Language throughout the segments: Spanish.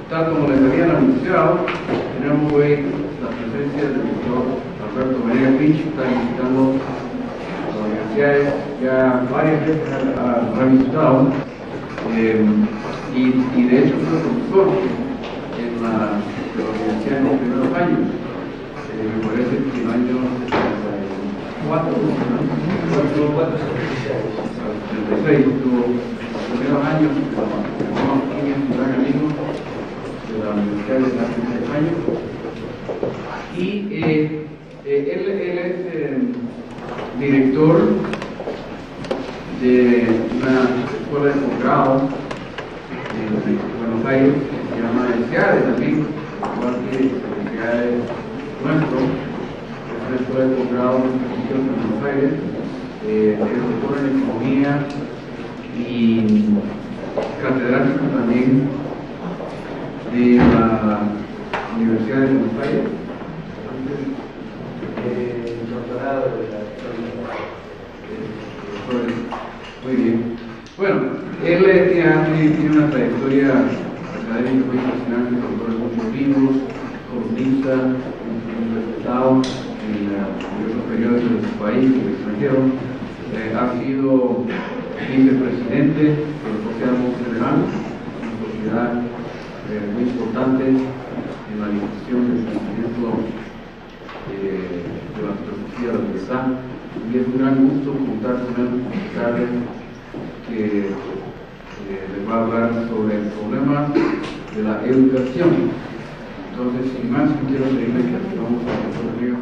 Tal como les habían anunciado, tenemos hoy la presencia del doctor Alberto Venega Pinch, que está visitando las universidades, ya varias veces ha visitado, y de hecho fue profesor en la universidad en los primeros años, me parece que en el año 36 tuvo los primeros años de la Universidad de hace 3 años, y él es director de una escuela de posgrado en Buenos Aires que se llama ESEADE también, igual que ESEADE nuestro, es una escuela de posgrado en Buenos Aires. Es doctor en economía y catedrático también de la Universidad de Buenos Aires, doctorado de la muy bien. Bueno, él tiene una trayectoria académica muy fascinante, autor de muchos libros, columnista, muy respetado en diversos periódicos de su país y del extranjero. Ha sido vicepresidente de la Sociedad Monte Federal, una sociedad muy importante en la difusión del pensamiento de la filosofía de la libertad, y es un gran gusto contar con él que les va a hablar sobre el problema de la educación. Entonces, sin más, quiero pedirle que vamos a nuestro amigo.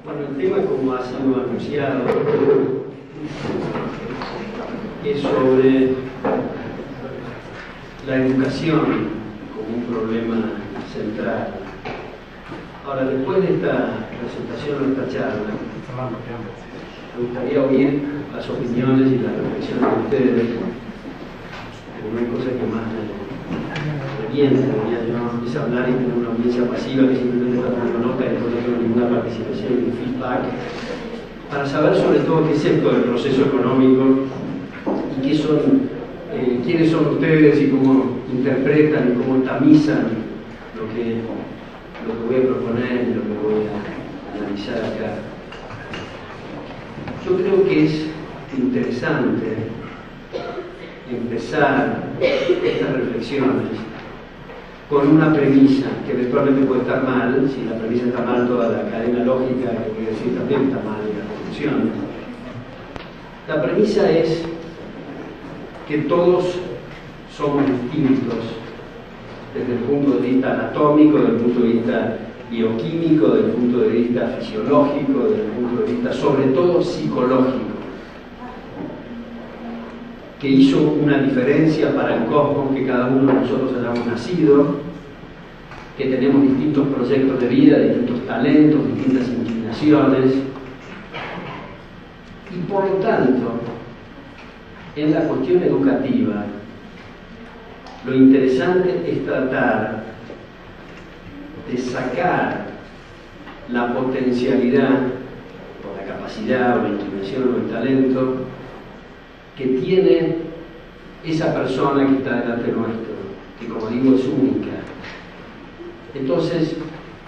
Bueno, el tema, como ha sido anunciado, es sobre la educación como un problema central. Ahora, después de esta presentación, de esta charla, me gustaría oír las opiniones y las reflexiones de ustedes. Pero no hay cosa que más me reviente, diría yo, es hablar y tener una audiencia pasiva que simplemente está tomando nota y después no tengo ninguna participación ni feedback, para saber sobre todo qué es esto del proceso económico y qué son, quiénes son ustedes y cómo interpretan y cómo tamizan lo que voy a proponer y lo que voy a analizar acá. Yo creo que es interesante empezar estas reflexiones con una premisa que eventualmente puede estar mal. Si la premisa está mal, toda la cadena lógica que voy a decir también está mal y la conclusión. La premisa es que todos somos distintos desde el punto de vista anatómico, desde el punto de vista bioquímico, desde el punto de vista fisiológico, desde el punto de vista sobre todo psicológico, que hizo una diferencia para el cosmos que cada uno de nosotros hayamos nacido, que tenemos distintos proyectos de vida, distintos talentos, distintas inclinaciones, y por lo tanto, en la cuestión educativa, lo interesante es tratar de sacar la potencialidad, o la capacidad, o la inclinación, o el talento que tiene esa persona que está delante nuestro, que como digo es única. Entonces,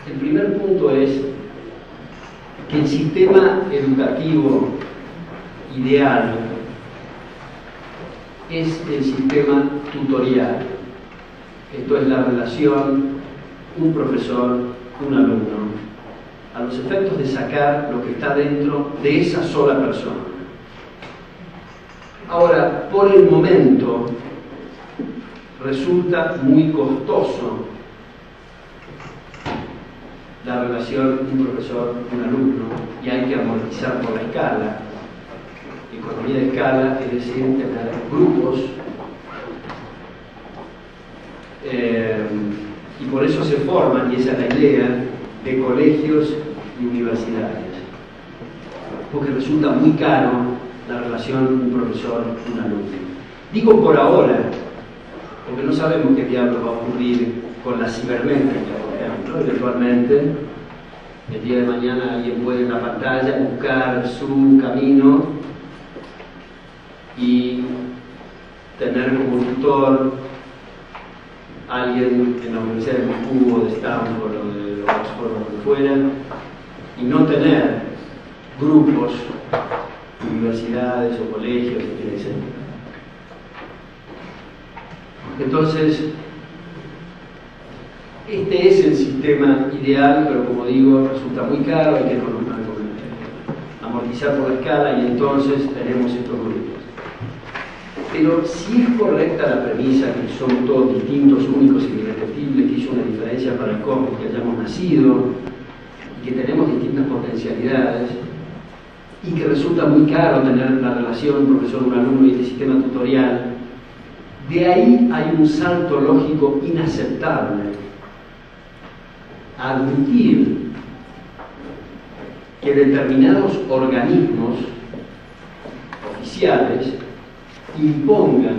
el primer punto es que el sistema educativo ideal es el sistema tutorial. Esto es la relación un profesor, un alumno, a los efectos de sacar lo que está dentro de esa sola persona. Ahora, por el momento, resulta muy costoso la relación un profesor, un alumno, y hay que amortizar por la escala. Economía de escala, es decir, tener grupos, y por eso se forman, y esa es la idea, de colegios y universidades, porque resulta muy caro la relación un profesor, un alumno. Digo por ahora, porque no sabemos qué diablo va a ocurrir con la cibernética, por ejemplo. Eventualmente El día de mañana alguien puede en la pantalla buscar su camino y tener como tutor a alguien en la Universidad de Moscú o de Stanford o de Oxford o donde fuera, y no tener grupos, universidades o colegios, etc. Entonces, este es el sistema ideal, pero como digo, resulta muy caro, hay que amortizar por la escala y entonces tenemos estos grupos. Pero si es correcta la premisa que somos todos distintos, únicos y irrepetibles, que hizo una diferencia para el cosmos, que hayamos nacido y que tenemos distintas potencialidades y que resulta muy caro tener la relación profesor-un alumno y este sistema tutorial, de ahí hay un salto lógico inaceptable a admitir que determinados organismos oficiales impongan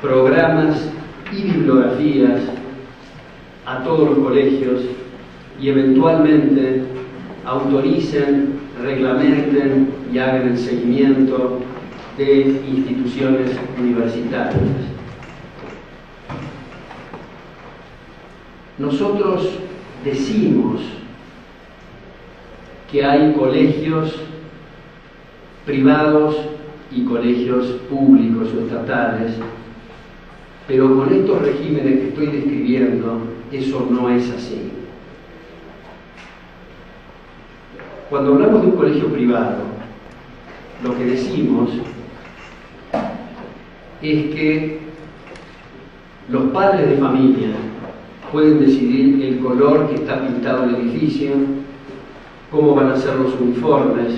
programas y bibliografías a todos los colegios y eventualmente autoricen, reglamenten y hagan el seguimiento de instituciones universitarias. Nosotros decimos que hay colegios privados y colegios públicos o estatales, pero con estos regímenes que estoy describiendo, eso no es así. Cuando hablamos de un colegio privado, lo que decimos es que los padres de familia pueden decidir el color que está pintado el edificio, cómo van a ser los uniformes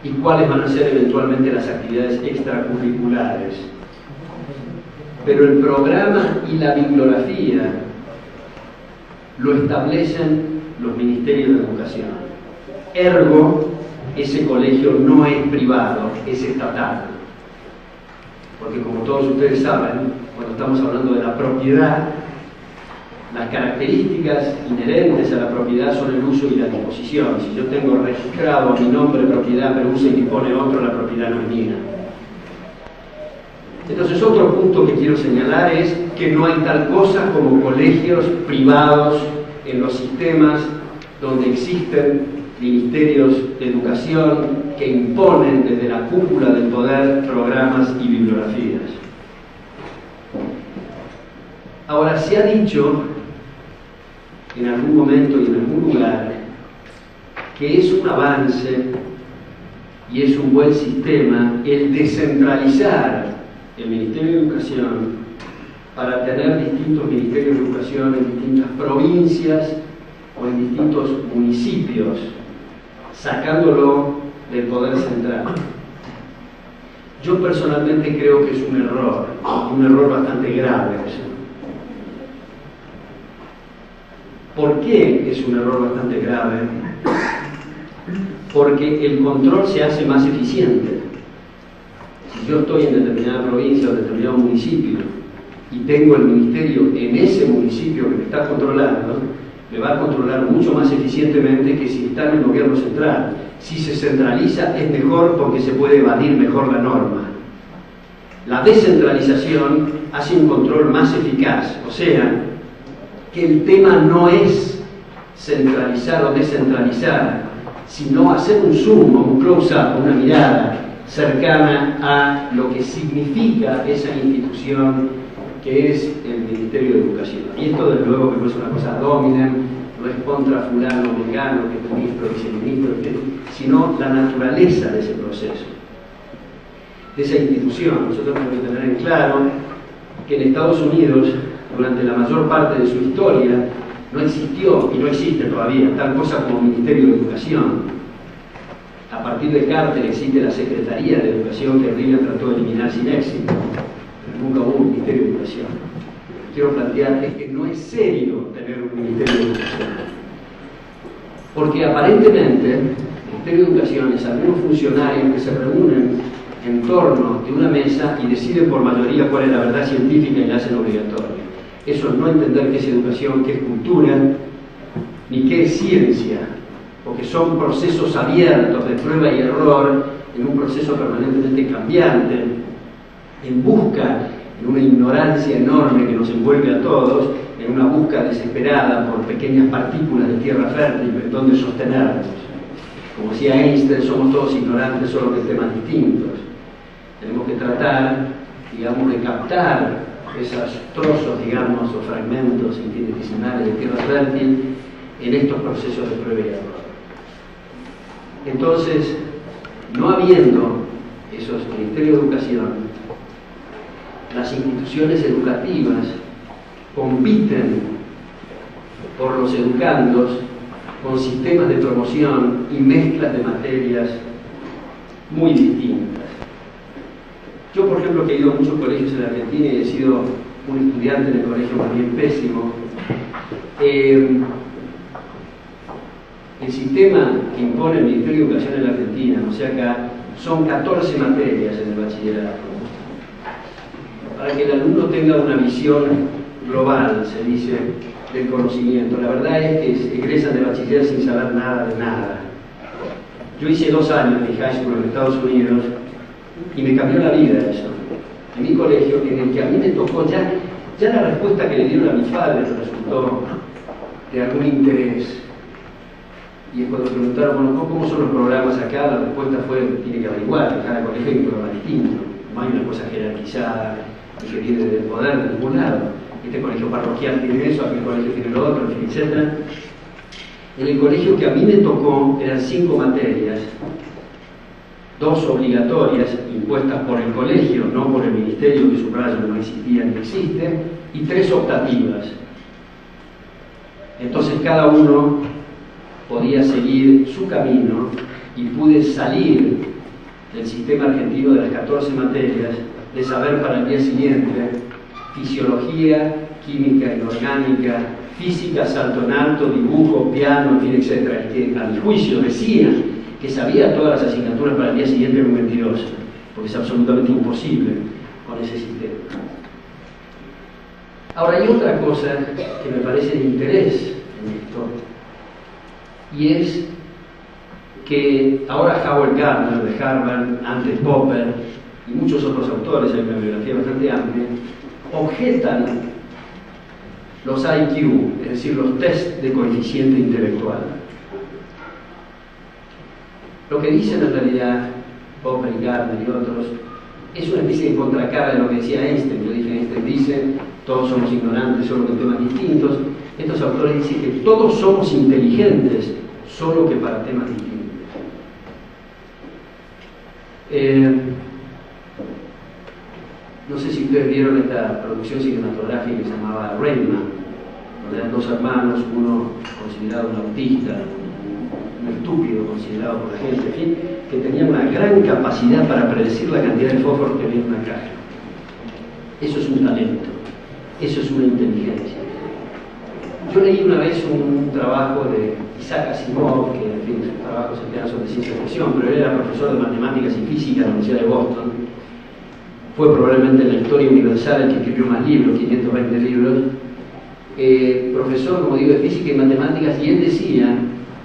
y cuáles van a ser eventualmente las actividades extracurriculares. Pero el programa y la bibliografía lo establecen los ministerios de educación. Ergo, ese colegio no es privado, es estatal. Porque como todos ustedes saben, cuando estamos hablando de la propiedad, las características inherentes a la propiedad son el uso y la disposición. Si yo tengo registrado a mi nombre propiedad, pero usa y dispone otro, la propiedad no es mía. Entonces, otro punto que quiero señalar es que no hay tal cosa como colegios privados en los sistemas donde existen ministerios de educación que imponen desde la cúpula del poder programas y bibliografías. Ahora, se ha dicho en algún momento y en algún lugar que es un avance y es un buen sistema el descentralizar el Ministerio de Educación para tener distintos ministerios de educación en distintas provincias o en distintos municipios, sacándolo del poder central. Yo personalmente creo que es un error bastante grave eso. ¿Por qué es un error bastante grave? Porque el control se hace más eficiente. Si yo estoy en determinada provincia o determinado municipio y tengo el ministerio en ese municipio que me está controlando, me va a controlar mucho más eficientemente que si está en el gobierno central. Si se centraliza es mejor porque se puede evadir mejor la norma. La descentralización hace un control más eficaz, o sea, que el tema no es centralizar o descentralizar, sino hacer un zoom o un close-up, una mirada cercana a lo que significa esa institución que es el Ministerio de Educación. Y esto, desde luego, que no es una cosa ad hominem, no es contra fulano o mengano, que es ministro, viceministro, sino la naturaleza de ese proceso, de esa institución. Nosotros tenemos que tener en claro que en Estados Unidos, durante la mayor parte de su historia, no existió y no existe todavía tal cosa como Ministerio de Educación. A partir de Carter existe la Secretaría de Educación que Reagan trató de eliminar sin éxito, pero nunca hubo un Ministerio de Educación. Lo que quiero plantear es que no es serio tener un Ministerio de Educación, porque aparentemente el Ministerio de Educación es algunos funcionarios que se reúnen en torno de una mesa y deciden por mayoría cuál es la verdad científica y la hacen obligatoria. Eso es no entender qué es educación, qué es cultura, ni qué es ciencia, porque son procesos abiertos de prueba y error en un proceso permanentemente cambiante, en busca, en una ignorancia enorme que nos envuelve a todos, en una búsqueda desesperada por pequeñas partículas de tierra fértil donde sostenernos. Como decía Einstein, somos todos ignorantes, solo que en temas distintos. Tenemos que tratar, digamos, de captar esos trozos, digamos, o fragmentos infinitesimales de tierra fértil en estos procesos de prueba y error. Entonces, no habiendo esos ministerios de educación, las instituciones educativas compiten por los educandos con sistemas de promoción y mezclas de materias muy distintas. Yo, por ejemplo, que he ido a muchos colegios en Argentina y he sido un estudiante en el colegio más bien pésimo, el sistema que impone el Ministerio de Educación en la Argentina, o sea, acá son 14 materias en el bachillerato. Para que el alumno tenga una visión global, se dice, del conocimiento. La verdad es que egresan de bachiller sin saber nada de nada. Yo hice 2 años de high school en Estados Unidos y me cambió la vida eso. En mi colegio, en el que a mí me tocó ya la respuesta que le dieron a mis padres resultó de algún interés. Y cuando preguntaron, bueno, ¿cómo son los programas acá? La respuesta fue, tiene que averiguar, que cada colegio hay un programa distinto. No hay una cosa jerarquizada y que viene del poder de ningún lado. Este colegio parroquial tiene eso, aquel colegio tiene lo otro, etc. En el colegio que a mí me tocó eran 5 materias, 2 obligatorias impuestas por el colegio, no por el ministerio, que subrayo no existía ni existe, y 3 optativas. Entonces cada uno podía seguir su camino y pude salir del sistema argentino de las 14 materias, de saber para el día siguiente fisiología, química inorgánica, física, salto en alto, dibujo, piano, en fin, etc. El que a mi juicio decía que sabía todas las asignaturas para el día siguiente era un mentiroso, porque es absolutamente imposible con ese sistema. Ahora hay otra cosa que me parece de interés en esto, y es que ahora Howard Gardner de Harvard, antes Popper y muchos otros autores, hay una bibliografía bastante amplia, objetan los IQ, es decir, los test de coeficiente intelectual. Lo que dicen en realidad Popper y Gardner y otros es una especie de contracara de lo que decía Einstein. Yo dije, Einstein dice, todos somos ignorantes, solo que temas distintos. Estos autores dicen que todos somos inteligentes, solo que para temas distintos. No sé si ustedes vieron esta producción cinematográfica que se llamaba Rain Man, donde eran 2 hermanos, uno considerado un autista, un estúpido considerado por la gente, en fin, que tenía una gran capacidad para predecir la cantidad de fósforos que había en una caja. Eso es un talento, eso es una inteligencia. Yo leí una vez un trabajo de Isaac Asimov, que en fin, sus trabajos se quedan sobre ciencia ficción, pero él era profesor de matemáticas y física en la Universidad de Boston. Fue probablemente en la historia universal el que escribió más libros, 520 libros. Profesor, como digo, de física y matemáticas, y él decía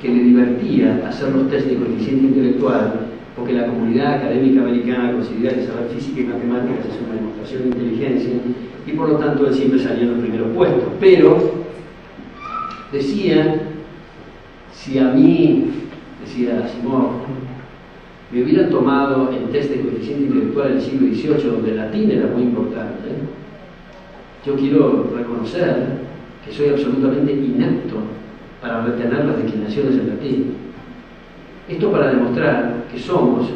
que le divertía hacer los test de coeficiente intelectual, porque la comunidad académica americana considera que saber física y matemáticas es una demostración de inteligencia, y por lo tanto él siempre salía en los primeros puestos. Pero decía, si a mí, decía Asimov, me hubieran tomado el test de coeficiente intelectual del siglo XVIII, donde el latín era muy importante, yo quiero reconocer que soy absolutamente inapto para retener las declinaciones en latín. Esto para demostrar que somos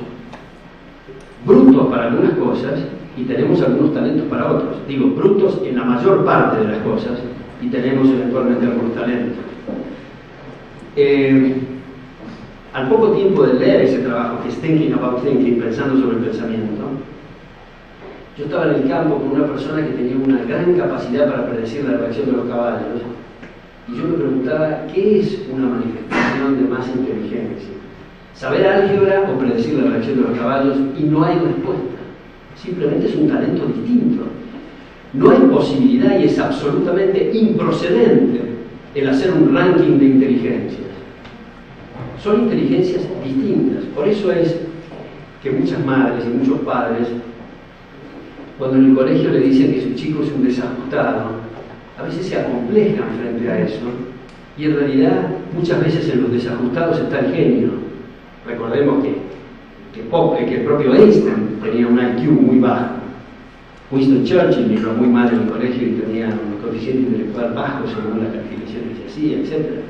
brutos para algunas cosas y tenemos algunos talentos para otros. Digo, brutos en la mayor parte de las cosas y tenemos eventualmente algunos talentos. Al poco tiempo de leer ese trabajo, que es Thinking About Thinking, pensando sobre el pensamiento, yo estaba en el campo con una persona que tenía una gran capacidad para predecir la reacción de los caballos, y yo me preguntaba, ¿qué es una manifestación de más inteligencia? ¿Saber álgebra o predecir la reacción de los caballos? Y no hay respuesta. Simplemente es un talento distinto. No hay posibilidad y es absolutamente improcedente el hacer un ranking de inteligencias. Son inteligencias distintas. Por eso es que muchas madres y muchos padres, cuando en el colegio le dicen que su chico es un desajustado, a veces se acomplejan frente a eso, y en realidad muchas veces en los desajustados está el genio. Recordemos que el propio Einstein tenía un IQ muy bajo. Winston Churchill le iba muy mal en el colegio y tenía un coeficiente intelectual bajo según las calificaciones que hacía, etc.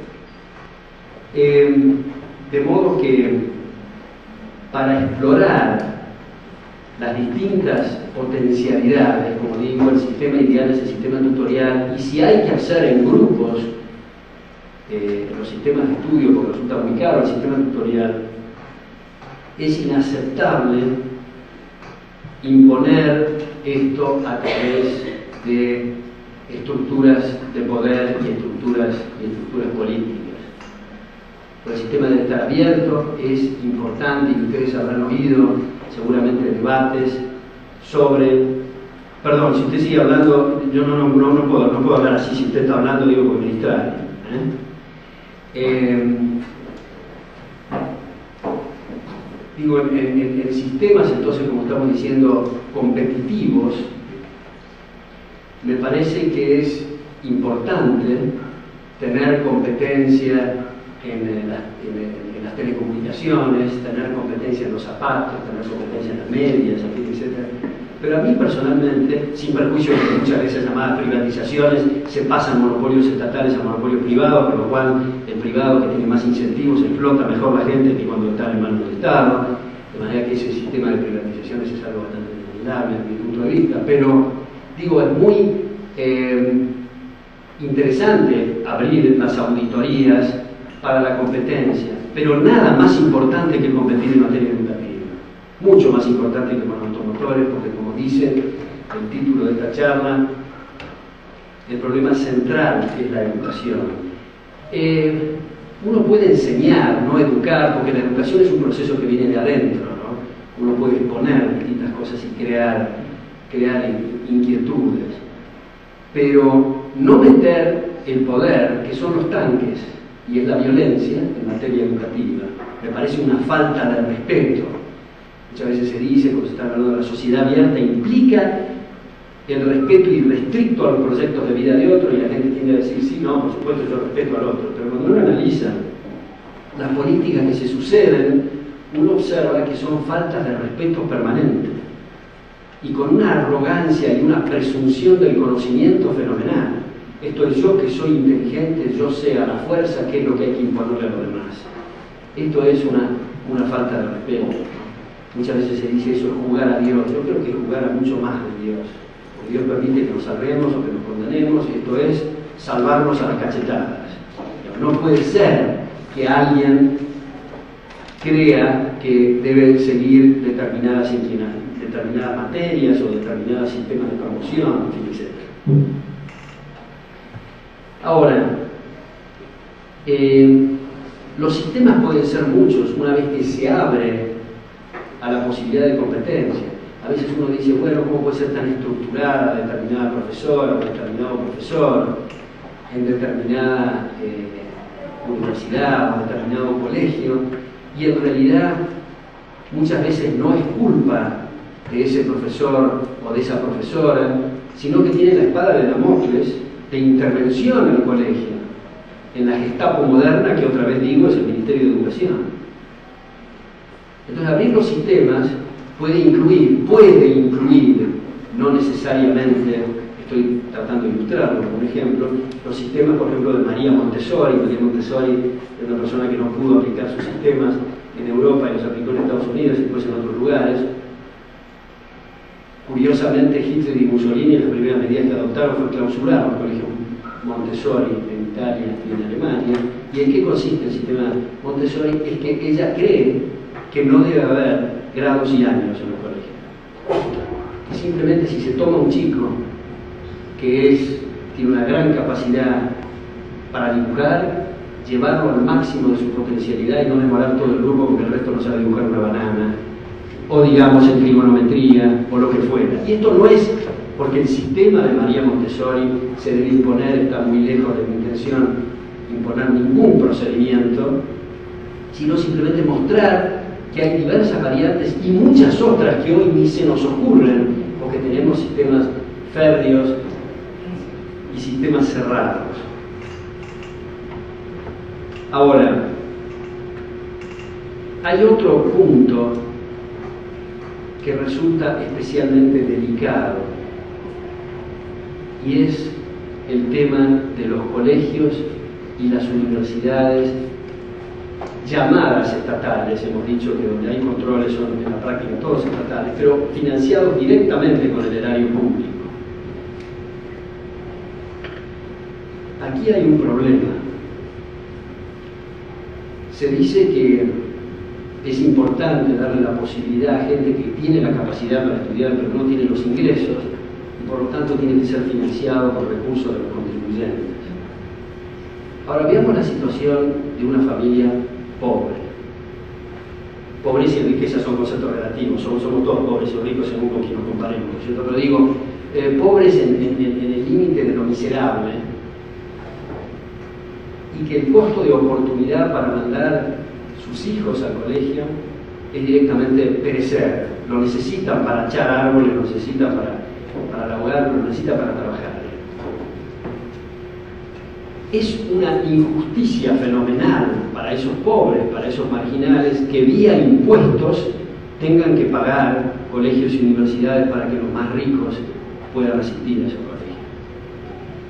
De modo que para explorar las distintas potencialidades, como digo, el sistema ideal es el sistema tutorial, y si hay que hacer en grupos los sistemas de estudio, porque resulta muy caro el sistema tutorial, es inaceptable imponer esto a través de estructuras de poder y estructuras políticas. El sistema debe estar abierto, es importante, y ustedes habrán oído seguramente debates sobre... Perdón, si usted sigue hablando, yo no puedo hablar así. Si usted está hablando, digo, porque me distrae. Digo, en sistemas, entonces, como estamos diciendo, competitivos, me parece que es importante tener competencia en las telecomunicaciones, tener competencia en los zapatos, tener competencia en las medias, etc. Pero a mí personalmente, sin perjuicio de que muchas veces llamadas privatizaciones se pasan monopolios estatales a monopolios privados, con lo cual el privado, que tiene más incentivos, explota mejor la gente que cuando está en manos del Estado, de manera que ese sistema de privatizaciones es algo bastante recomendable desde mi punto de vista. Pero digo, es muy interesante abrir las auditorías para la competencia, pero nada más importante que competir en materia educativa, mucho más importante que con automotores, porque como dice el título de esta charla, el problema central es la educación. Uno puede enseñar, no educar, porque la educación es un proceso que viene de adentro, ¿no? Uno puede exponer distintas cosas y crear inquietudes, pero no meter el poder, que son los tanques, y es la violencia en materia educativa, me parece una falta de respeto. Muchas veces se dice, cuando se está hablando de la sociedad abierta, implica el respeto irrestricto a los proyectos de vida de otro, y la gente tiende a decir, sí, no, por supuesto yo respeto al otro, pero cuando uno analiza las políticas que se suceden, uno observa que son faltas de respeto permanente, y con una arrogancia y una presunción del conocimiento fenomenal. Esto es, yo que soy inteligente, yo sé a la fuerza qué es lo que hay que imponerle a los demás. Esto es una falta de respeto. Muchas veces se dice eso, es jugar a Dios. Yo creo que es jugar a mucho más de Dios. Porque Dios permite que nos salvemos o que nos condenemos, y esto es salvarnos a las cachetadas. No puede ser que alguien crea que debe seguir determinadas materias o determinados sistemas de promoción, etc. Ahora, los sistemas pueden ser muchos una vez que se abre a la posibilidad de competencia. A veces uno dice, bueno, ¿cómo puede ser tan estructurada determinada profesora o determinado profesor en determinada universidad o determinado colegio? Y en realidad muchas veces no es culpa de ese profesor o de esa profesora, sino que tiene la espada de Damocles de intervención en el colegio, en la Gestapo moderna, que otra vez digo es el Ministerio de Educación. Entonces, abrir los sistemas puede incluir, no necesariamente, estoy tratando de ilustrarlo como un ejemplo, los sistemas, por ejemplo, de María Montessori. María Montessori es una persona que no pudo aplicar sus sistemas en Europa y los aplicó en Estados Unidos y después en otros lugares. Curiosamente, Hitler y Mussolini, las primeras medidas que adoptaron fue clausurar los colegios Montessori en Italia y en Alemania. ¿Y en qué consiste el sistema Montessori? Es que ella cree que no debe haber grados y años en los colegios. Que simplemente si se toma un chico que tiene una gran capacidad para dibujar, llevarlo al máximo de su potencialidad y no demorar todo el grupo porque el resto no sabe dibujar una banana, o digamos en trigonometría, o lo que fuera. Y esto no es porque el sistema de María Montessori se debe imponer, está muy lejos de mi intención imponer ningún procedimiento, sino simplemente mostrar que hay diversas variantes y muchas otras que hoy ni se nos ocurren, porque tenemos sistemas férreos y sistemas cerrados. Ahora, hay otro punto que resulta especialmente delicado, y es el tema de los colegios y las universidades llamadas estatales. Hemos dicho que donde hay controles son en la práctica todos estatales, pero financiados directamente con el erario público. Aquí hay un problema. Se dice que es importante darle la posibilidad a gente que tiene la capacidad para estudiar pero no tiene los ingresos, y por lo tanto tiene que ser financiado por recursos de los contribuyentes. Ahora veamos la situación de una familia pobre. Pobreza y riqueza son conceptos relativos, somos todos pobres o ricos según con quien nos comparemos, ¿cierto? Pero digo, pobres en el límite de lo miserable, y que el costo de oportunidad para mandar sus hijos al colegio es directamente perecer. Lo necesitan para echar árboles, lo necesitan para laburar, lo necesitan para trabajar. Es una injusticia fenomenal para esos pobres, para esos marginales, que vía impuestos tengan que pagar colegios y universidades para que los más ricos puedan asistir a esos colegios.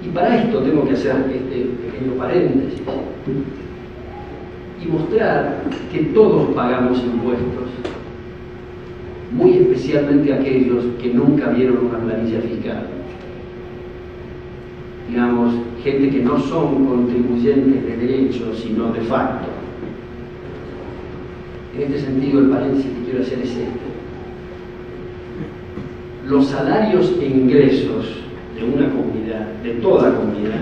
Y para esto tengo que hacer este pequeño paréntesis y mostrar que todos pagamos impuestos, muy especialmente aquellos que nunca vieron una planilla fiscal. Digamos, gente que no son contribuyentes de derecho, sino de facto. En este sentido, el paréntesis que quiero hacer es este. Los salarios e ingresos de una comunidad, de toda comunidad,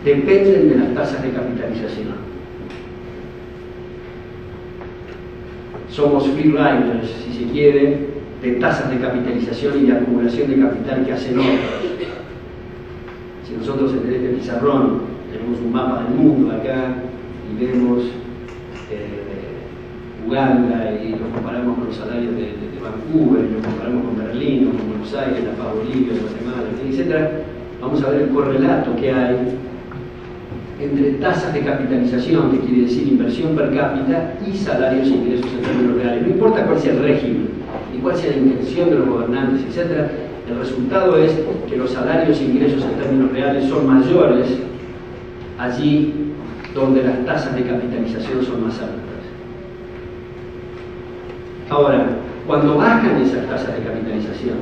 dependen de las tasas de capitalización. Somos free riders, si se quiere, de tasas de capitalización y de acumulación de capital que hacen otros. Si nosotros en este pizarrón tenemos un mapa del mundo acá y vemos Uganda y lo comparamos con los salarios de Vancouver, y lo comparamos con Berlín, con Buenos Aires, La Paz, Bolivia, Guatemala, etc., vamos a ver el correlato que hay entre tasas de capitalización, que quiere decir inversión per cápita, y salarios e ingresos en términos reales. No importa cuál sea el régimen, ni cuál sea la intención de los gobernantes, etc., el resultado es que los salarios e ingresos en términos reales son mayores allí donde las tasas de capitalización son más altas. Ahora, cuando bajan esas tasas de capitalización,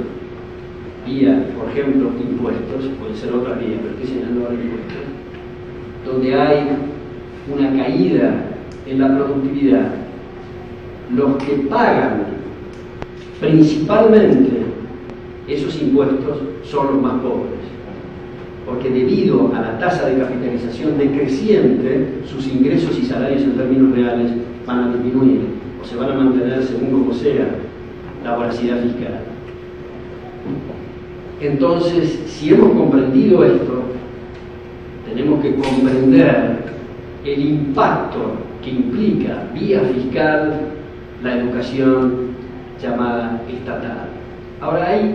vía, por ejemplo, impuestos, puede ser otra vía, pero estoy señalando ahora impuestos, donde hay una caída en la productividad, los que pagan principalmente esos impuestos son los más pobres, porque debido a la tasa de capitalización decreciente, sus ingresos y salarios en términos reales van a disminuir, o se van a mantener según como sea la voracidad fiscal. Entonces, si hemos comprendido esto, tenemos que comprender el impacto que implica vía fiscal la educación llamada estatal. Ahora hay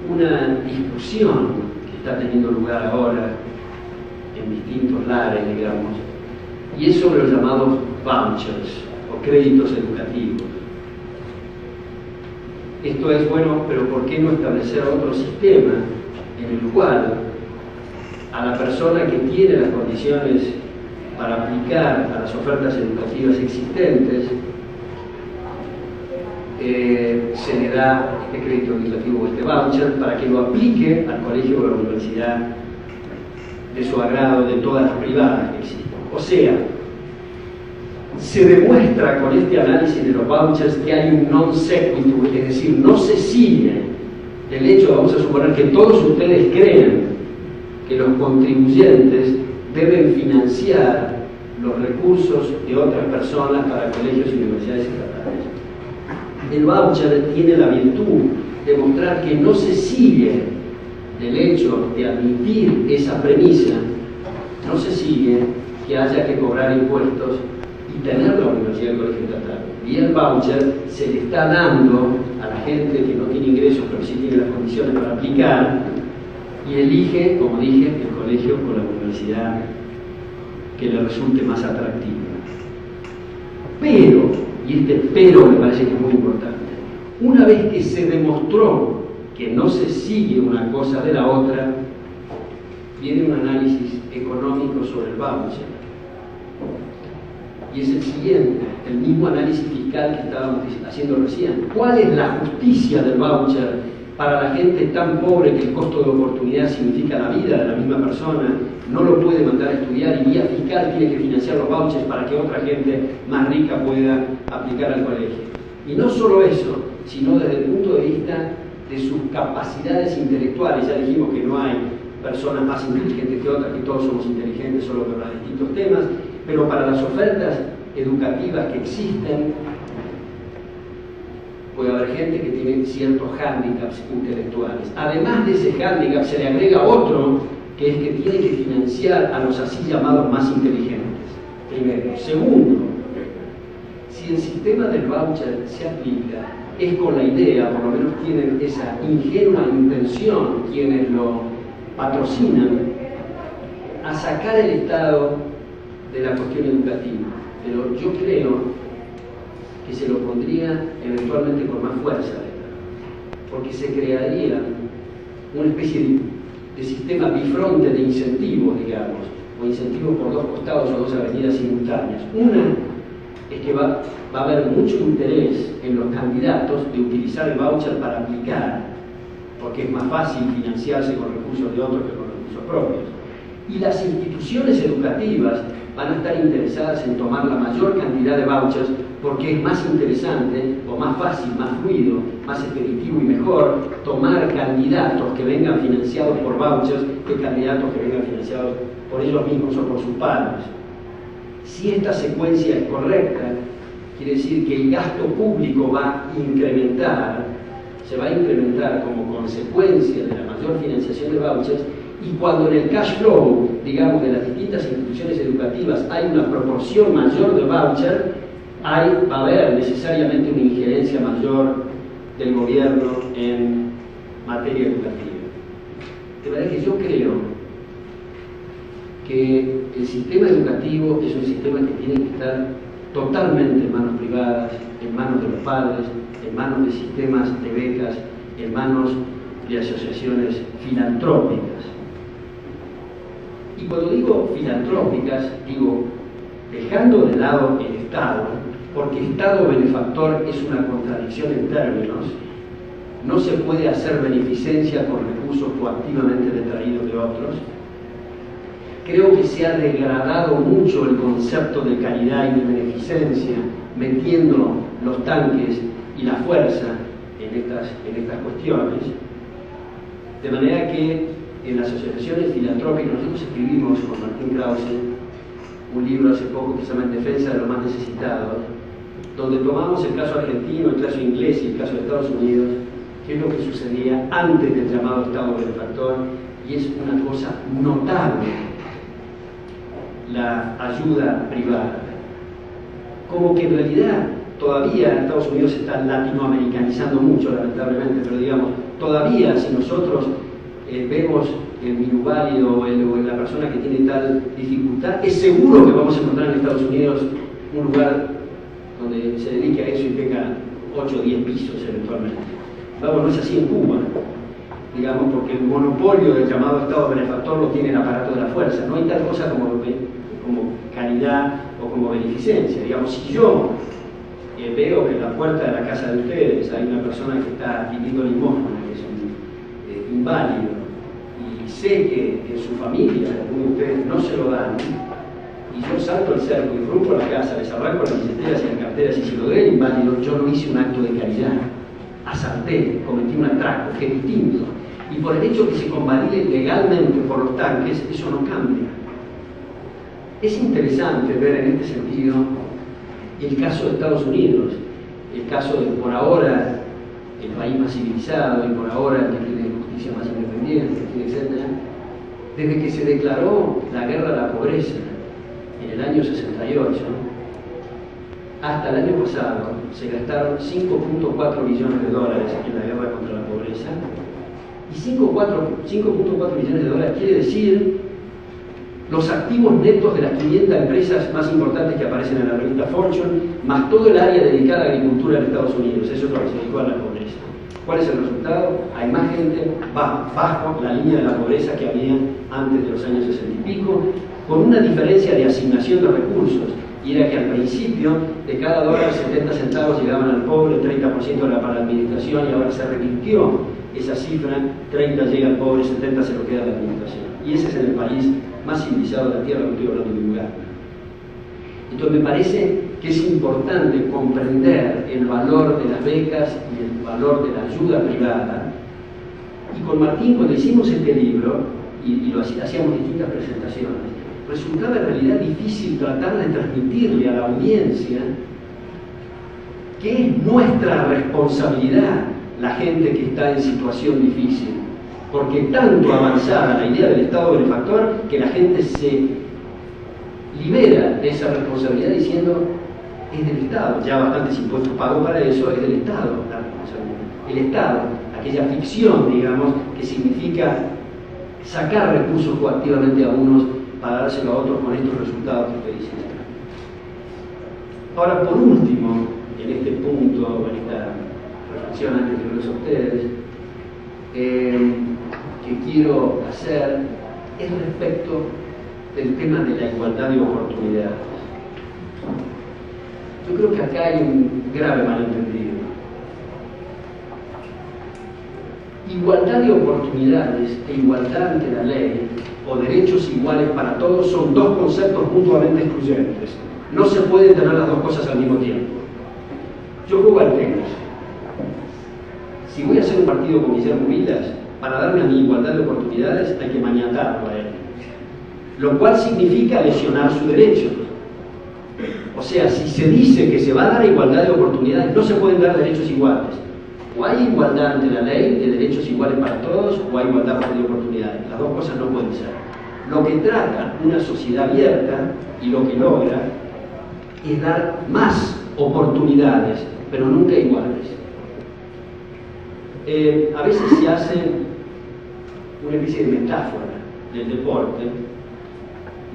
una discusión que está teniendo lugar ahora en distintos lares, digamos, y es sobre los llamados vouchers o créditos educativos. Esto es, bueno, pero ¿por qué no establecer otro sistema en el cual a la persona que tiene las condiciones para aplicar a las ofertas educativas existentes se le da este crédito educativo o este voucher para que lo aplique al colegio o a la universidad de su agrado, de todas las privadas que existen? O sea, se demuestra con este análisis de los vouchers que hay un non sequitur, es decir, no se sigue del hecho, vamos a suponer que todos ustedes creen que los contribuyentes deben financiar los recursos de otras personas para colegios y universidades estatales. El voucher tiene la virtud de mostrar que no se sigue del hecho de admitir esa premisa no se sigue que haya que cobrar impuestos y tener la universidad del colegio estatal. Y el voucher se le está dando a la gente que no tiene ingresos, pero sí tiene las condiciones para aplicar, y elige, como dije, el colegio o la universidad que le resulte más atractiva. Pero, y este pero me parece que es muy importante, una vez que se demostró que no se sigue una cosa de la otra, viene un análisis económico sobre el voucher. Y es el siguiente, el mismo análisis fiscal que estábamos haciendo recién. ¿Cuál es la justicia del voucher para la gente tan pobre que el costo de oportunidad significa la vida de la misma persona? No lo puede mandar a estudiar y vía fiscal tiene que financiar los vouchers para que otra gente más rica pueda aplicar al colegio. Y no solo eso, sino desde el punto de vista de sus capacidades intelectuales. Ya dijimos que no hay personas más inteligentes que otras, que todos somos inteligentes solo para distintos temas, pero para las ofertas educativas que existen, puede haber gente que tiene ciertos hándicaps intelectuales. Además de ese hándicap se le agrega otro, que es que tiene que financiar a los así llamados más inteligentes. Primero. Segundo, si el sistema del voucher se aplica, es con la idea, por lo menos tienen esa ingenua intención quienes lo patrocinan, a sacar el Estado de la cuestión educativa. Pero yo creo que se lo pondría eventualmente con más fuerza, porque se crearía una especie de sistema bifronte de incentivos, digamos, o incentivos por dos costados o dos avenidas simultáneas. Una es que va a haber mucho interés en los candidatos de utilizar el voucher para aplicar, porque es más fácil financiarse con recursos de otros que con recursos propios. Y las instituciones educativas van a estar interesadas en tomar la mayor cantidad de vouchers porque es más interesante o más fácil, más fluido, más expeditivo y mejor tomar candidatos que vengan financiados por vouchers que candidatos que vengan financiados por ellos mismos o por sus padres. Si esta secuencia es correcta, quiere decir que el gasto público va a incrementar, se va a incrementar como consecuencia de la mayor financiación de vouchers. Y cuando en el cash flow, digamos, de las distintas instituciones educativas hay una proporción mayor de voucher, va a haber necesariamente una injerencia mayor del gobierno en materia educativa. De manera que yo creo que el sistema educativo es un sistema que tiene que estar totalmente en manos privadas, en manos de los padres, en manos de sistemas de becas, en manos de asociaciones filantrópicas. Y cuando digo filantrópicas, digo dejando de lado el Estado, porque Estado benefactor es una contradicción en términos. No se puede hacer beneficencia con recursos coactivamente detraídos de otros. Creo que se ha degradado mucho el concepto de caridad y de beneficencia, metiendo los tanques y la fuerza en estas cuestiones. De manera que en las asociaciones filantrópicas, nosotros escribimos con Martín Krause un libro hace poco que se llama En defensa de los más necesitados, donde tomamos el caso argentino, el caso inglés y el caso de Estados Unidos, que es lo que sucedía antes del llamado Estado benefactor, y es una cosa notable la ayuda privada. Como que en realidad todavía Estados Unidos se está latinoamericanizando mucho, lamentablemente, pero digamos, todavía si nosotros vemos el minusválido o en la persona que tiene tal dificultad, es seguro que vamos a encontrar en Estados Unidos un lugar donde se dedique a eso y tenga 8 o 10 pisos eventualmente. Vamos, no es así en Cuba, digamos, porque el monopolio del llamado Estado benefactor lo tiene el aparato de la fuerza. No hay tal cosa como caridad o como beneficencia. Digamos, si yo veo que en la puerta de la casa de ustedes hay una persona que está pidiendo limosna, que es un inválido, y sé que en su familia algunos de ustedes no se lo dan, y yo salto el cerco y rompo la casa, les arranco las billeteras y las carteras y se lo doy al inválido, yo no hice un acto de caridad, asalté, cometí un atraco, que es distinto. Y por el hecho que se convalide legalmente por los tanques, eso no cambia. Es interesante ver en este sentido el caso de Estados Unidos, el caso de, por ahora, el país más civilizado y por ahora el que tiene justicia más independiente, etc. Desde que se declaró la guerra a la pobreza en el año 68, hasta el año pasado se gastaron 5.4 billones de dólares en la guerra contra la pobreza. Y 5.4 billones de dólares quiere decir los activos netos de las 500 empresas más importantes que aparecen en la revista Fortune, más todo el área dedicada a la agricultura en Estados Unidos. Eso es lo que se dedicó a la pobreza. ¿Cuál es el resultado? Hay más gente bajo la línea de la pobreza que había antes de los años 60 y pico, con una diferencia de asignación de recursos. Y era que al principio de cada dólar 70 centavos llegaban al pobre, 30% era para la administración, y ahora se revirtió esa cifra, 30 llega al pobre, 70 se lo queda a la administración. Y ese es el país más civilizado de la Tierra, no estoy hablando de un lugar. Entonces me parece que es importante comprender el valor de las becas y el valor de la ayuda privada. Y con Martín, cuando hicimos este libro, y lo hacíamos distintas presentaciones, resultaba en realidad difícil tratar de transmitirle a la audiencia que es nuestra responsabilidad la gente que está en situación difícil, porque tanto avanzada la idea del Estado benefactor que la gente se libera de esa responsabilidad diciendo es del Estado, ya bastantes impuestos pagos para eso, es del Estado la responsabilidad. El Estado, aquella ficción, digamos, que significa sacar recursos coactivamente a unos para dárselo a otros con estos resultados que estoy diciendo. Ahora, por último, en este punto, en esta reflexión antes de verlos a ustedes, que quiero hacer es respecto del tema de la igualdad de oportunidades. Yo creo que acá hay un grave malentendido. Igualdad de oportunidades e igualdad ante la ley o derechos iguales para todos son dos conceptos mutuamente excluyentes. No se pueden tener las dos cosas al mismo tiempo. Yo juego al tenis. Si voy a hacer un partido con Guillermo Vilas, para darme a mi igualdad de oportunidades hay que maniatarlo a él. Lo cual significa lesionar su derecho. O sea, si se dice que se va a dar igualdad de oportunidades, no se pueden dar derechos iguales. O hay igualdad ante la ley de derechos iguales para todos, o hay igualdad de oportunidades. Las dos cosas no pueden ser. Lo que trata una sociedad abierta, y lo que logra, es dar más oportunidades, pero nunca iguales. A veces se hace una especie de metáfora del deporte,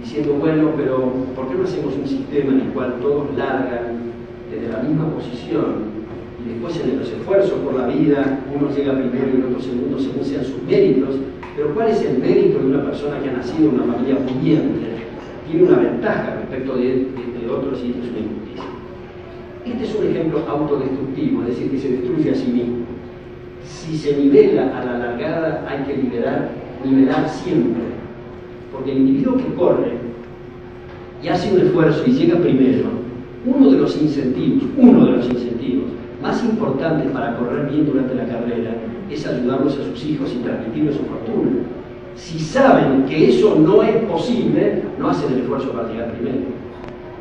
diciendo, bueno, pero ¿por qué no hacemos un sistema en el cual todos largan desde la misma posición y después en los esfuerzos por la vida uno llega primero y el otro segundo según sean sus méritos? Pero ¿cuál es el mérito de una persona que ha nacido en una familia pudiente? Tiene una ventaja respecto de otros y esto es una injusticia. Este es un ejemplo autodestructivo, es decir, que se destruye a sí mismo. Si se nivela a la largada hay que nivelar siempre. Porque el individuo que corre y hace un esfuerzo y llega primero, uno de los incentivos más importantes para correr bien durante la carrera es ayudarlos a sus hijos y transmitirles su fortuna. Si saben que eso no es posible, no hacen el esfuerzo para llegar primero.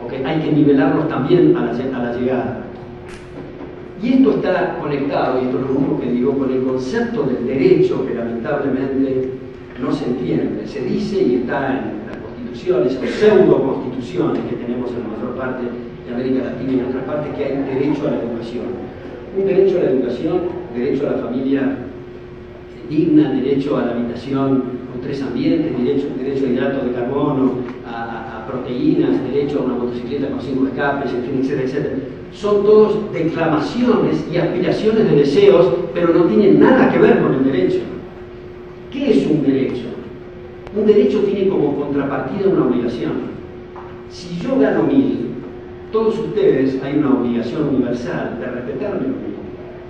Porque hay que nivelarlos también a la llegada. Y esto está conectado, y esto es lo único que digo, con el concepto del derecho que lamentablemente no se entiende. Se dice, y está en las constituciones o pseudo-constituciones que tenemos en la mayor parte de América Latina y en otras partes, que hay derecho a la educación. Un derecho a la educación, derecho a la familia digna, derecho a la habitación con 3 ambientes, derecho a hidratos de carbono, a proteínas, derecho a una motocicleta con 5 escapes, en fin, etcétera, etcétera. Son todos declamaciones y aspiraciones de deseos, pero no tienen nada que ver con el derecho. ¿Qué es un derecho? Un derecho tiene como contrapartida una obligación. Si yo gano 1000, todos ustedes hay una obligación universal de respetarme los 1000.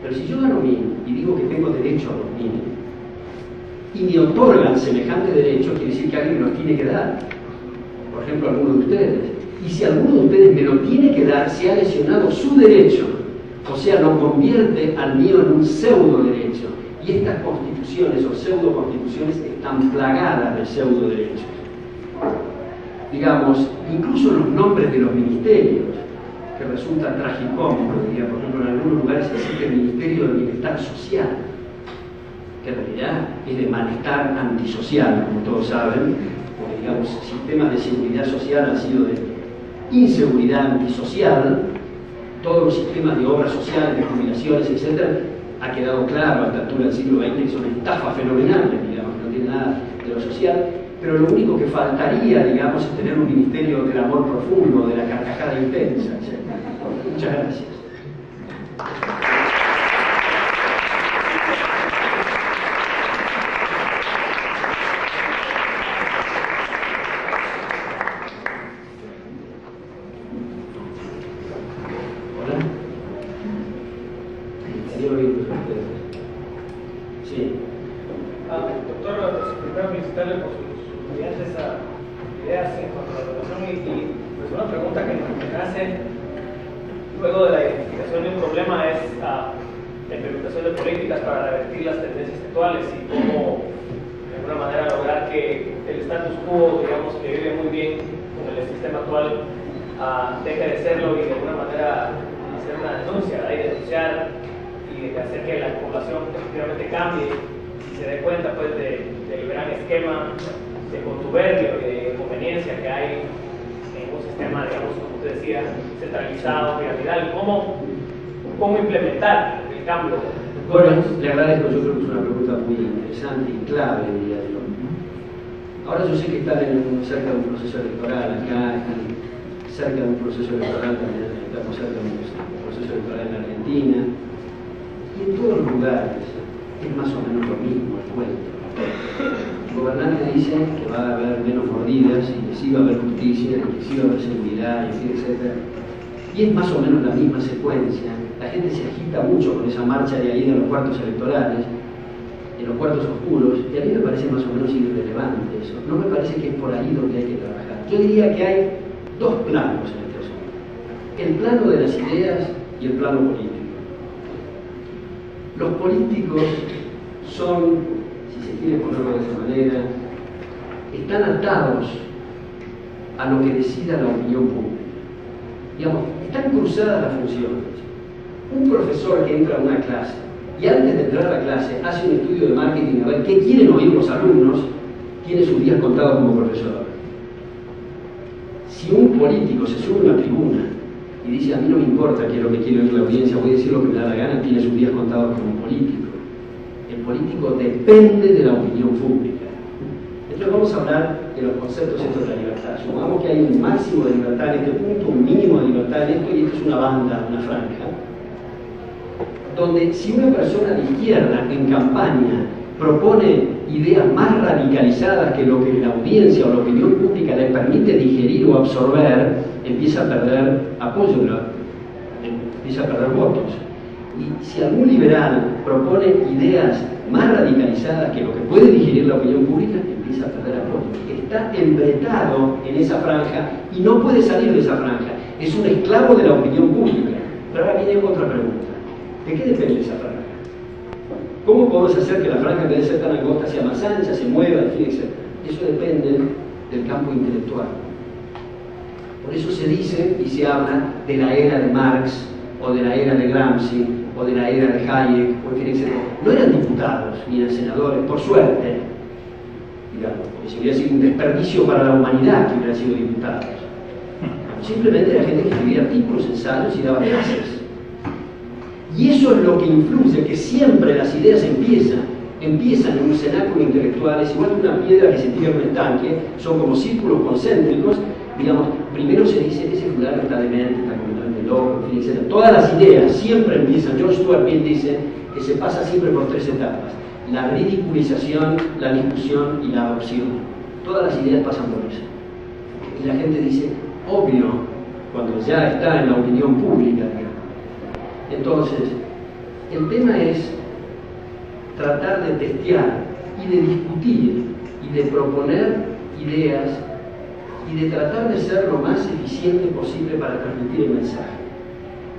Pero si yo gano 1000 y digo que tengo derecho a los 1000 y me otorgan semejante derecho, quiere decir que alguien me los tiene que dar. Por ejemplo, alguno de ustedes. Y si alguno de ustedes me lo tiene que dar, se ha lesionado su derecho. O sea, lo convierte al mío en un pseudo derecho. Y estas constituciones o pseudo constituciones están plagadas de pseudo derechos. Digamos, incluso los nombres de los ministerios, que resulta tragicómico, diría, por ejemplo, en algunos lugares existe el Ministerio del Bienestar Social, que en realidad es de malestar antisocial, como todos saben, porque digamos, sistemas de seguridad social han sido de inseguridad antisocial, todos los sistemas de obras sociales, de jubilaciones, etc., ha quedado claro a esta altura del siglo XX que son estafas fenomenales, digamos, que no tiene nada de lo social, pero lo único que faltaría, digamos, es tener un ministerio del amor profundo, de la carcajada intensa, etc. Muchas gracias. Deje de serlo y de alguna manera hacer una denuncia, denunciar y de hacer que la población efectivamente cambie y se dé cuenta pues del gran esquema de contubernio y de conveniencia que hay en un sistema, digamos, como usted decía, centralizado, piramidal. ¿Cómo implementar el cambio? Bueno, le agradezco, yo creo que es una pregunta muy interesante y clave, diría yo. Ahora yo sé que están cerca de un proceso electoral acá, están cerca de un proceso electoral también, estamos cerca de un proceso electoral en Argentina, y en todos los lugares es más o menos lo mismo el cuento. El gobernante dice que va a haber menos mordidas y que sí va a haber justicia, y que sí va a haber seguridad, etc. Y es más o menos la misma secuencia. La gente se agita mucho con esa marcha de ahí de los cuartos electorales, en los cuartos oscuros, y a mí me parece más o menos irrelevante eso. No me parece que es por ahí donde hay que trabajar. Yo diría que hay dos planos en este asunto: el plano de las ideas y el plano político. Los políticos son, si se quiere ponerlo de esa manera, están atados a lo que decida la opinión pública. Digamos, están cruzadas las funciones. Un profesor que entra a una clase y antes de entrar a la clase hace un estudio de marketing a ver qué quieren oír los alumnos, tiene sus días contados como profesor. Si un político se sube a una tribuna y dice, a mí no me importa qué es lo que quiere oír la audiencia, voy a decir lo que me da la gana, tiene sus días contados como político. El político depende de la opinión pública. Entonces vamos a hablar de los conceptos estos de la libertad. Supongamos que hay un máximo de libertad en este punto, un mínimo de libertad en esto, y esto es una banda, una franja, donde si una persona de izquierda en campaña propone ideas más radicalizadas que lo que la audiencia o la opinión pública le permite digerir o absorber, empieza a perder apoyo, empieza a perder votos. Y si algún liberal propone ideas más radicalizadas que lo que puede digerir la opinión pública, empieza a perder apoyo. Está embretado en esa franja y no puede salir de esa franja. Es un esclavo de la opinión pública. Pero ahora viene otra pregunta. ¿De qué depende esa franja? ¿Cómo podemos hacer que la franja, en vez de ser tan angosta, sea más ancha, se mueva, etc.? Eso depende del campo intelectual. Por eso se dice y se habla de la era de Marx, o de la era de Gramsci, o de la era de Hayek, o en fin, etc. No eran diputados ni eran senadores, por suerte, digamos, porque si hubiera sido un desperdicio para la humanidad que hubieran sido diputados. Simplemente era gente que escribía artículos, ensayos y daba clases. Y eso es lo que influye, que siempre las ideas empiezan en un cenáculo intelectual, es igual que una piedra que se tira en un estanque, son como círculos concéntricos, digamos, primero se dice, ese fulano está demente, está completamente loco, en fin, etc. Todas las ideas siempre empiezan, George Stuart Mill dice que se pasa siempre por tres etapas: la ridiculización, la discusión y la adopción. Todas las ideas pasan por eso. Y la gente dice, obvio, cuando ya está en la opinión pública. Entonces, el tema es tratar de testear y de discutir y de proponer ideas y de tratar de ser lo más eficiente posible para transmitir el mensaje.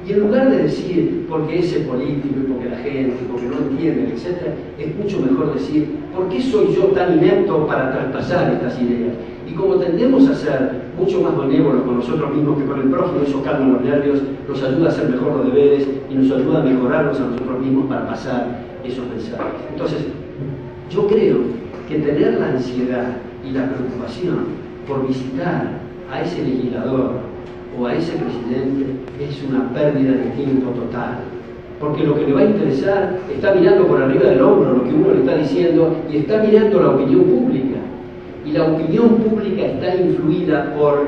Y en lugar de decir porque ese político y porque la gente, porque no entienden, etc., es mucho mejor decir ¿por qué soy yo tan inepto para traspasar estas ideas? Y como tendemos a ser mucho más benévolos con nosotros mismos que con el prójimo, eso calma los nervios, nos ayuda a hacer mejor los deberes y nos ayuda a mejorarnos a nosotros mismos para pasar esos mensajes. Entonces, Yo creo que tener la ansiedad y la preocupación por visitar a ese legislador o a ese presidente es una pérdida de tiempo total. Porque lo que le va a interesar está mirando por arriba del hombro lo que uno le está diciendo y está mirando la opinión pública. Y la opinión pública está influida por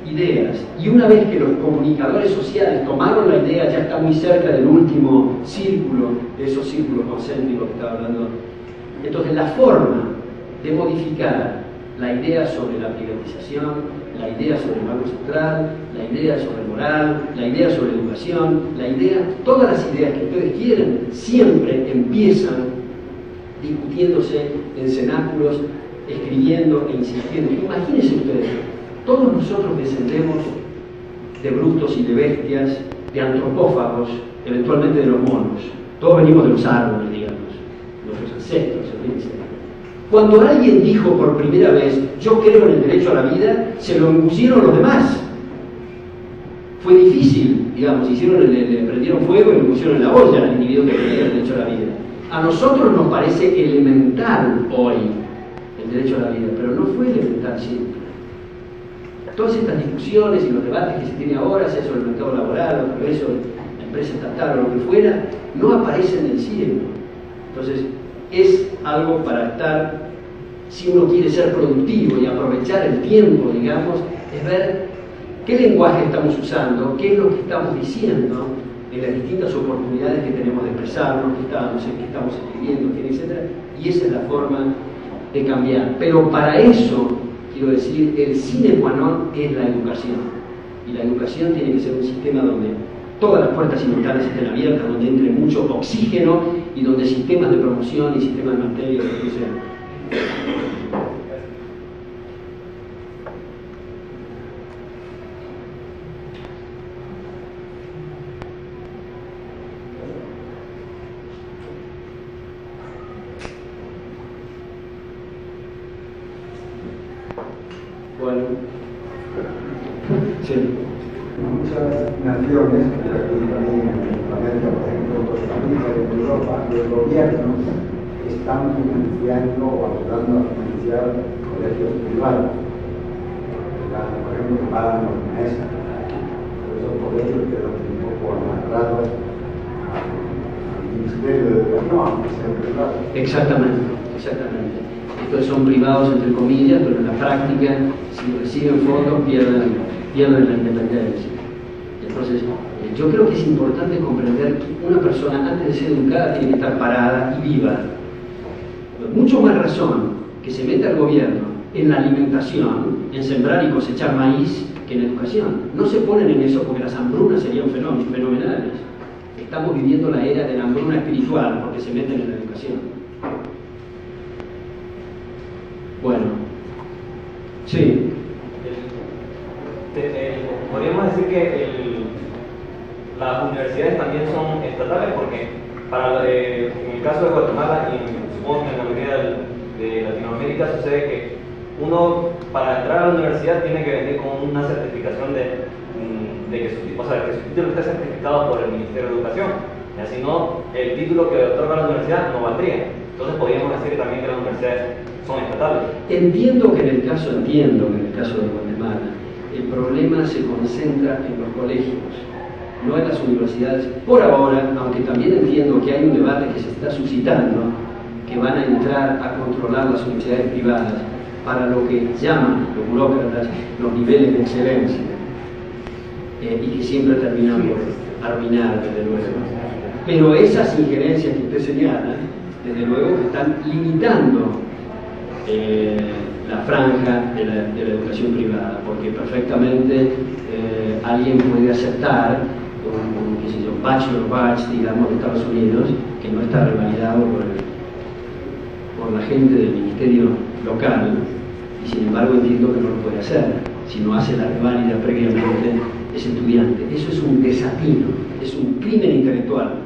ideas. Y una vez que los comunicadores sociales tomaron la idea, ya está muy cerca del último círculo, de esos círculos concéntricos que estaba hablando. Entonces la forma de modificar la idea sobre la privatización, la idea sobre el Banco Central, la idea sobre moral, la idea sobre educación, todas las ideas que ustedes quieren, siempre empiezan discutiéndose en cenáculos, escribiendo e insistiendo. Imagínense ustedes, todos nosotros descendemos de brutos y de bestias, de antropófagos, eventualmente de los monos. Todos venimos de los árboles, digamos, nuestros ancestros, Cuando alguien dijo por primera vez, yo creo en el derecho a la vida, se lo impusieron los demás. Fue difícil, digamos, le prendieron fuego y lo pusieron en la olla al individuo que creía el derecho a la vida. A nosotros nos parece elemental hoy el derecho a la vida, pero no fue elemental siempre. Todas estas discusiones y los debates que se tienen ahora, sea sobre el mercado laboral, o sobre la empresa estatal o lo que fuera, no aparecen del cielo. Entonces, es algo para estar, si uno quiere ser productivo y aprovechar el tiempo, digamos, es ver qué lenguaje estamos usando, qué es lo que estamos diciendo en las distintas oportunidades que tenemos de expresarnos, qué estamos escribiendo, etc. Y esa es la forma de cambiar. Pero para eso, quiero decir, el sine qua non es la educación. Y la educación tiene que ser un sistema donde todas las puertas simultáneas estén abiertas, donde entre mucho oxígeno y donde sistemas de promoción y sistemas de materia sean. Bueno, sí. Muchas naciones, aquí también en América, por ejemplo, otros países de Europa, los gobiernos están financiando o ayudando a financiar colegios privados. Por ejemplo, que pagan los maestros. Pero esos colegios quedan un poco amarrados al Ministerio de Educación, aunque sean privados. Exactamente. Estos son privados entre comillas, pero en la práctica, si reciben fondos, pierden la independencia. Entonces, yo creo que es importante comprender que una persona, antes de ser educada, tiene que estar parada y viva. Mucho más razón que se meta el gobierno en la alimentación, en sembrar y cosechar maíz, que en educación. No se ponen en eso porque las hambrunas serían fenomenales. Estamos viviendo la era de la hambruna espiritual porque se meten en la educación. Bueno, sí. Podríamos decir que las universidades también son estatales porque en el caso de Guatemala y supongo que en la mayoría de Latinoamérica sucede que uno para entrar a la universidad tiene que venir con una certificación de que su título esté certificado por el Ministerio de Educación. Y así no, el título que otorga la universidad no valdría. Entonces podríamos decir también que las universidades son estatales. Entiendo que en el caso de Guatemala, el problema se concentra en los colegios, no en las universidades. Por ahora, aunque también entiendo que hay un debate que se está suscitando, que van a entrar a controlar las universidades privadas para lo que llaman los burócratas los niveles de excelencia, y que siempre terminan por arruinar, desde luego. Pero esas injerencias que usted señala, desde luego que están limitando la franja de la educación privada, porque perfectamente alguien puede aceptar un bachelor batch, digamos, de Estados Unidos, que no está revalidado por la gente del ministerio local, y sin embargo entiendo que no lo puede hacer. Si no hace la reválida previamente, es estudiante. Eso es un desatino, es un crimen intelectual.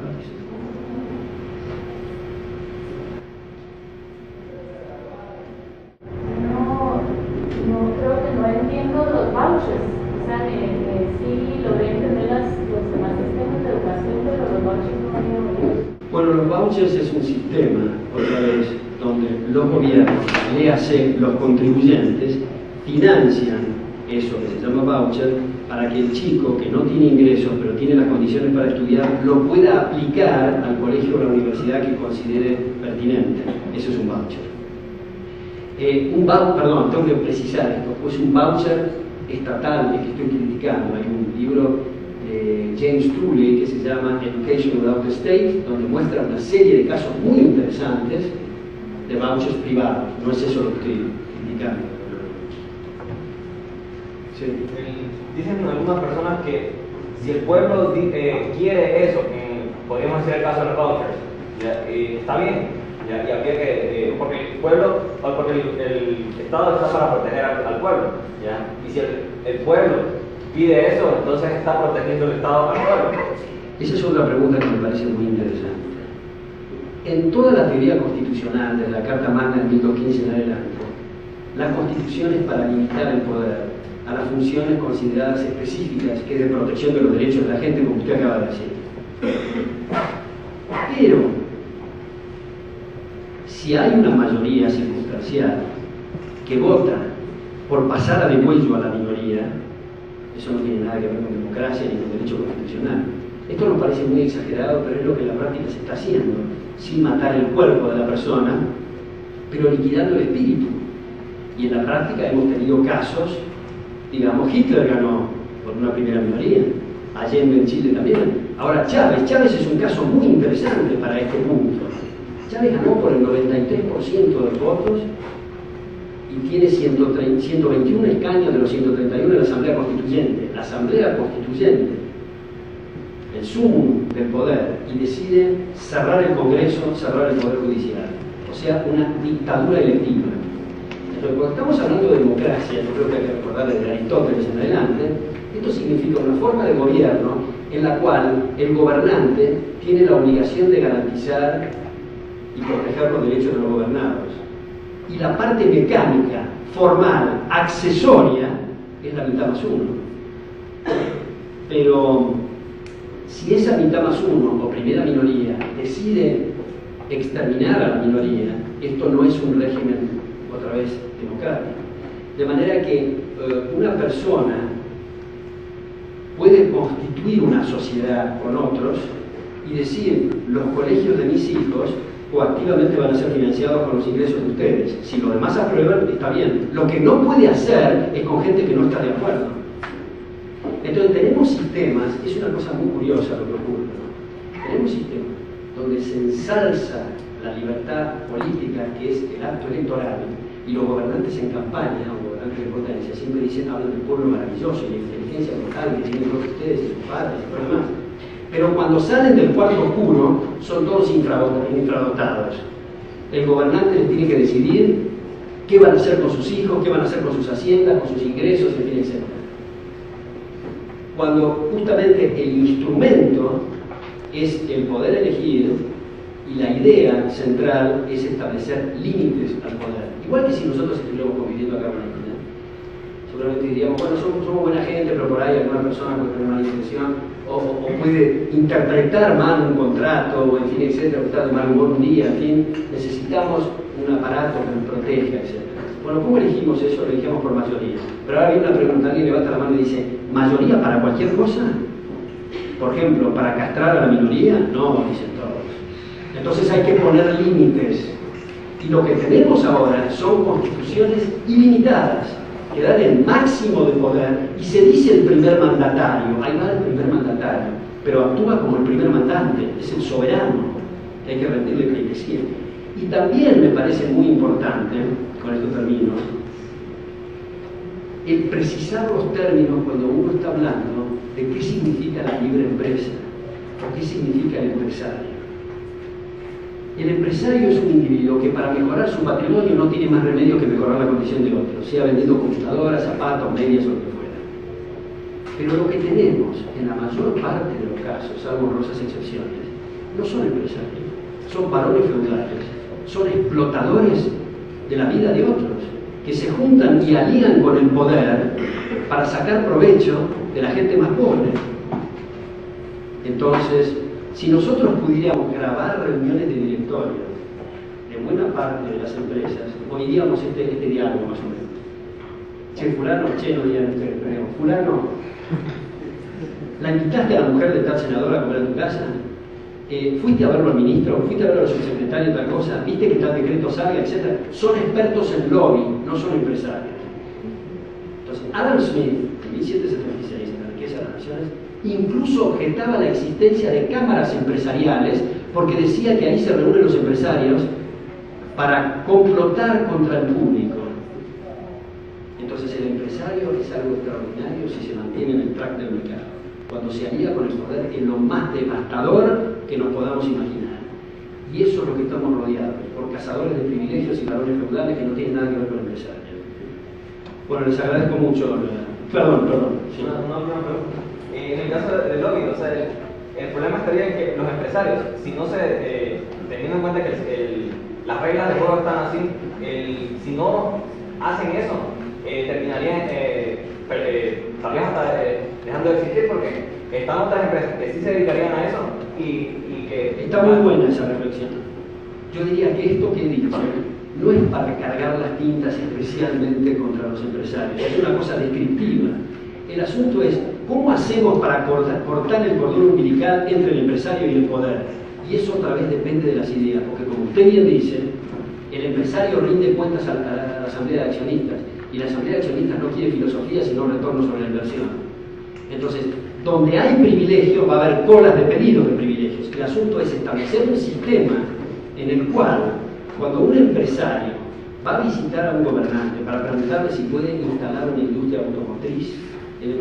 Bueno, los vouchers es un sistema, otra vez, donde los gobiernos, léase los contribuyentes, financian eso que se llama voucher para que el chico que no tiene ingresos pero tiene las condiciones para estudiar lo pueda aplicar al colegio o a la universidad que considere pertinente. Eso es un voucher. Perdón, tengo que precisar esto, pues un voucher estatal el que estoy criticando. Hay un libro de James Tooley que se llama Education Without the State, donde muestra una serie de casos muy interesantes de vouchers privados. No es eso lo que estoy criticando. Sí. Dicen algunas personas que si el pueblo quiere eso, podríamos hacer el caso de los vouchers, está bien, y habría que, porque el pueblo, porque el Estado está para proteger al pueblo, ¿ya? Y si el pueblo pide eso, entonces está protegiendo el Estado al pueblo. Esa es otra pregunta que me parece muy interesante. En toda la teoría constitucional, desde la Carta Magna de 1215 en adelante, la Constitución es para limitar el poder a las funciones consideradas específicas, que es de protección de los derechos de la gente, como usted acaba de decir. Pero, si hay una mayoría circunstancial que vota por pasar a degüello a la minoría, eso no tiene nada que ver con democracia ni con derecho constitucional. Esto nos parece muy exagerado, pero es lo que en la práctica se está haciendo, sin matar el cuerpo de la persona, pero liquidando el espíritu. Y en la práctica hemos tenido casos, digamos, Hitler ganó por una primera minoría, Allende en Chile también. Ahora Chávez es un caso muy interesante para este punto. Chávez ganó por el 93% de los votos y tiene 121 escaños de los 131 de la Asamblea Constituyente. La Asamblea Constituyente, el sumum del poder, y decide cerrar el Congreso, cerrar el Poder Judicial. O sea, una dictadura electiva. Entonces, cuando estamos hablando de democracia, yo creo que hay que recordar desde Aristóteles en adelante, esto significa una forma de gobierno en la cual el gobernante tiene la obligación de garantizar y proteger los derechos de los gobernados. Y la parte mecánica, formal, accesoria, es la mitad más uno. Pero si esa mitad más uno, o primera minoría, decide exterminar a la minoría, esto no es un régimen, otra vez, democrático. De manera que una persona puede constituir una sociedad con otros y decir, los colegios de mis hijos coactivamente van a ser financiados con los ingresos de ustedes. Si los demás aprueban, está bien. Lo que no puede hacer es con gente que no está de acuerdo. Entonces tenemos sistemas, es una cosa muy curiosa lo que ocurre, ¿no? Tenemos sistemas donde se ensalza la libertad política, que es el acto electoral, y los gobernantes en campaña, o gobernantes de potencia, siempre dicen, hablan del pueblo maravilloso y la inteligencia total que tienen todos ustedes y sus padres y todo lo demás. Pero cuando salen del cuarto oscuro, son todos infradotados. El gobernante les tiene que decidir qué van a hacer con sus hijos, qué van a hacer con sus haciendas, con sus ingresos, en fin, etc. Cuando justamente el instrumento es el poder elegido y la idea central es establecer límites al poder. Igual que si nosotros estuviéramos conviviendo acá con la gente, seguramente diríamos, bueno, somos buena gente, pero por ahí alguna persona puede tener mala intención o puede interpretar mal un contrato, o en fin, etcétera, o estar de mal humor un día, en fin, necesitamos un aparato que nos proteja, etcétera. Bueno, ¿cómo elegimos eso? Lo elegimos por mayoría. Pero ahora viene una pregunta, alguien levanta la mano y dice, ¿mayoría para cualquier cosa? Por ejemplo, ¿para castrar a la minoría? No, dicen todos. Entonces hay que poner límites. Y lo que tenemos ahora son constituciones ilimitadas, que dan el máximo de poder, y se dice el primer mandatario, ahí va el primer mandatario, pero actúa como el primer mandante, es el soberano, que hay que rendirle pleitesía. Y también me parece muy importante, con esto termino, el precisar los términos cuando uno está hablando de qué significa la libre empresa, o qué significa el empresario. El empresario es un individuo que para mejorar su patrimonio no tiene más remedio que mejorar la condición de otro, sea vendiendo computadoras, zapatos, medias o lo que fuera. Pero lo que tenemos en la mayor parte de los casos, salvo honrosas excepciones, no son empresarios, son varones feudales, son explotadores de la vida de otros, que se juntan y alían con el poder para sacar provecho de la gente más pobre. Entonces, si nosotros pudiéramos grabar reuniones de directorio de en buena parte de las empresas, oiríamos este diálogo más o menos. Che, fulano, no dirían ustedes, pero fulano, ¿la invitaste a la mujer de tal senadora a comer a tu casa? ¿Fuiste a verlo al ministro? ¿Fuiste a verlo al subsecretario tal cosa? ¿Viste que tal decreto salga? Etcétera. Son expertos en lobby, no son empresarios. Entonces, Adam Smith, en 1776, en la riqueza de las naciones, incluso objetaba la existencia de cámaras empresariales porque decía que ahí se reúnen los empresarios para complotar contra el público. Entonces el empresario es algo extraordinario si se mantiene en el track del mercado, cuando se alía con el poder en lo más devastador que nos podamos imaginar. Y eso es lo que estamos rodeados, por cazadores de privilegios y varones feudales que no tienen nada que ver con el empresario. Bueno, les agradezco mucho. Perdón. Sí. Una pregunta. En el caso del lobby, o sea, el problema estaría en que los empresarios, si no se teniendo en cuenta que las reglas de juego están así, si no hacen eso, terminarían tal vez hasta dejando de existir, porque están otras empresas que sí se dedicarían a eso y que... Está muy buena esa reflexión. Yo diría que esto que he dicho no es para cargar las tintas especialmente contra los empresarios, es una cosa descriptiva. El asunto es cómo hacemos para cortar el cordón umbilical entre el empresario y el poder. Y eso otra vez depende de las ideas, porque como usted bien dice, el empresario rinde cuentas a la asamblea de accionistas, y la asamblea de accionistas no quiere filosofía sino retorno sobre la inversión. Entonces, donde hay privilegios va a haber colas de pedidos de privilegios. El asunto es establecer un sistema en el cual, cuando un empresario va a visitar a un gobernante para preguntarle si puede instalar una industria automotriz, el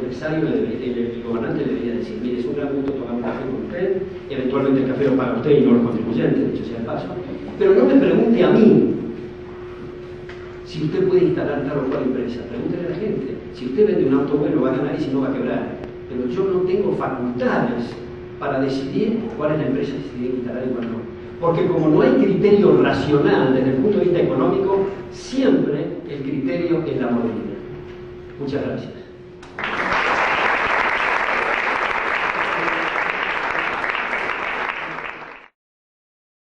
gobernante le debería decir: mire, es un gran gusto tomar un café con usted, eventualmente el café lo paga usted y no los contribuyentes, dicho sea el paso, pero no me pregunte a mí si usted puede instalar tal o cual empresa, pregúntele a la gente. Si usted vende un auto bueno va a ganar y si no va a quebrar, pero yo no tengo facultades para decidir cuál es la empresa que se tiene que instalar y cuál no, porque como no hay criterio racional desde el punto de vista económico, siempre el criterio es la mordida. Muchas gracias.